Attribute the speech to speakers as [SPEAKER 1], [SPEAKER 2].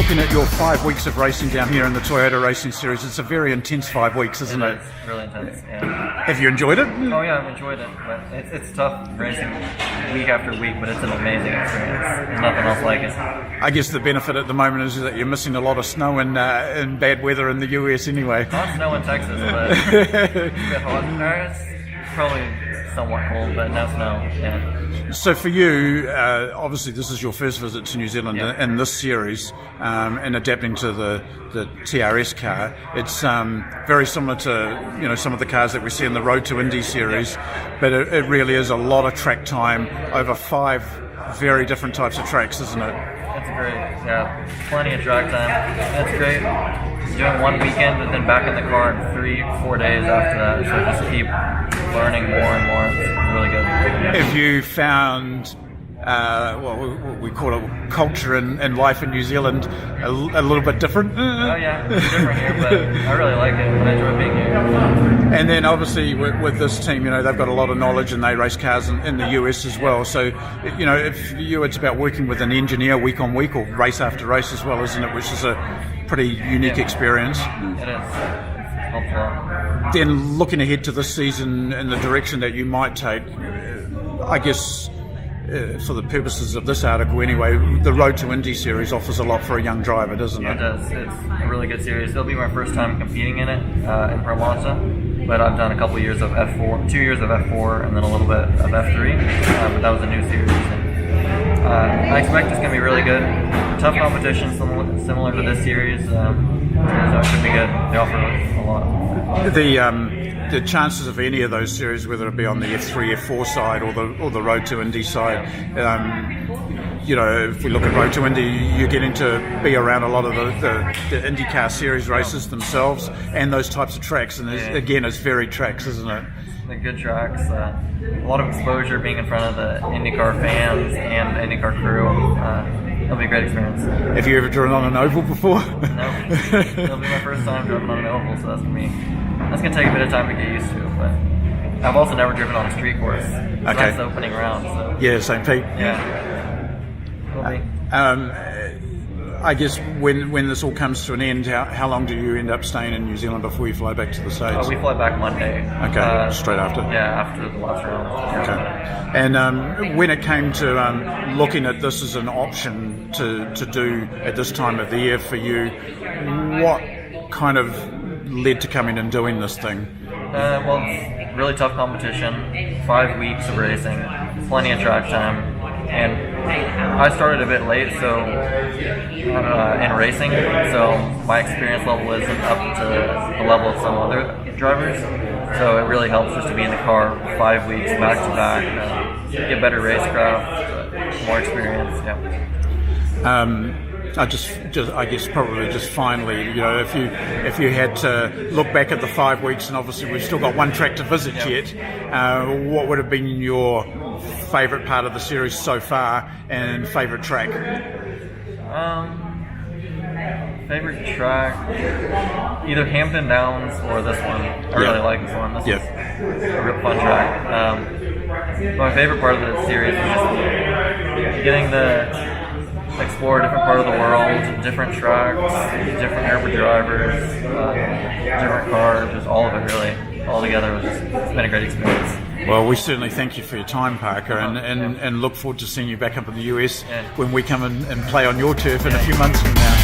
[SPEAKER 1] looking at your 5 weeks of racing down here in the Toyota Racing Series, it's a very intense 5 weeks, isn't it?
[SPEAKER 2] It's really intense, yeah.
[SPEAKER 1] Have you enjoyed it?
[SPEAKER 2] Oh yeah, I've enjoyed it, but it's tough racing week after week, but it's an amazing experience. There's nothing else like it.
[SPEAKER 1] I guess the benefit at the moment is that you're missing a lot of snow and bad weather in the US anyway.
[SPEAKER 2] Not snow in Texas, but it's a bit hot. It's probably somewhat cold, but no snow, yeah.
[SPEAKER 1] So for you, obviously this is your first visit to New Zealand in this series, and adapting to the TRS car. It's very similar to some of the cars that we see in the Road to Indy series, but it really is a lot of track time over 5 very different types of tracks, isn't it?
[SPEAKER 2] That's great, yeah. Plenty of track time. That's great. Doing one weekend and then back in the car in 3-4 days after that. So just keep learning more and more. It's really good.
[SPEAKER 1] Have you found what we call it culture and life in New Zealand a little bit different?
[SPEAKER 2] Oh yeah, it's different here, but I really like it. I enjoy being here.
[SPEAKER 1] And then obviously with this team, they've got a lot of knowledge and they race cars in the US as well. So, if you, it's about working with an engineer week on week or race after race as well, isn't it? Which is a pretty unique experience.
[SPEAKER 2] It is. It helps a lot.
[SPEAKER 1] Then looking ahead to this season and the direction that you might take, I guess, for the purposes of this article anyway, the Road to Indy series offers a lot for a young driver, doesn't it?
[SPEAKER 2] It does. It's a really good series. It'll be my first time competing in it in Pro Monza, but I've done a couple years of F4, 2 years of F4, and then a little bit of F3, but that was a new series. And, I expect it's going to be really good. Tough competition, similar to this series, so it should be good. They offer a lot.
[SPEAKER 1] The chances of any of those series, whether it be on the F3, F4 side or the Road to Indy side, if we look at Road to Indy, you're getting to be around a lot of the IndyCar series races themselves and those types of tracks. And again, it's varied tracks, isn't it?
[SPEAKER 2] The good tracks, a lot of exposure being in front of the IndyCar fans and the IndyCar crew. It'll be a great experience.
[SPEAKER 1] Have you ever driven on an oval before?
[SPEAKER 2] No. It'll be my first time driving on an oval, so that's gonna take a bit of time to get used to. But I've also never driven on a street course. So
[SPEAKER 1] okay.
[SPEAKER 2] That's the opening round. So.
[SPEAKER 1] Yeah, same Pete.
[SPEAKER 2] Yeah. Will be.
[SPEAKER 1] I guess when this all comes to an end, how long do you end up staying in New Zealand before you fly back to the States?
[SPEAKER 2] We fly back Monday.
[SPEAKER 1] Okay, straight after?
[SPEAKER 2] Yeah, after the last round.
[SPEAKER 1] Okay. And when it came to looking at this as an option to do at this time of the year for you, what kind of led to coming and doing this thing?
[SPEAKER 2] Well, it's really tough competition, 5 weeks of racing, plenty of track time, and I started a bit late, so in racing, so my experience level isn't up to the level of some other drivers. So it really helps just to be in the car 5 weeks back to back, get better racecraft, more experience. Yeah.
[SPEAKER 1] I guess probably just finally, if you had to look back at the 5 weeks, and obviously we've still got one track to visit yet, what would have been your favourite part of the series so far and favourite track?
[SPEAKER 2] Favorite track, either Hampton Downs or this one. I really like this one. This is a real fun track. My favorite part of the series is just getting to explore a different part of the world, different tracks, different airport drivers, different cars, just all of it really. All together, it's been a great experience.
[SPEAKER 1] Well, we certainly thank you for your time, Parker, and look forward to seeing you back up in the US when we come and play on your turf in a few months from now.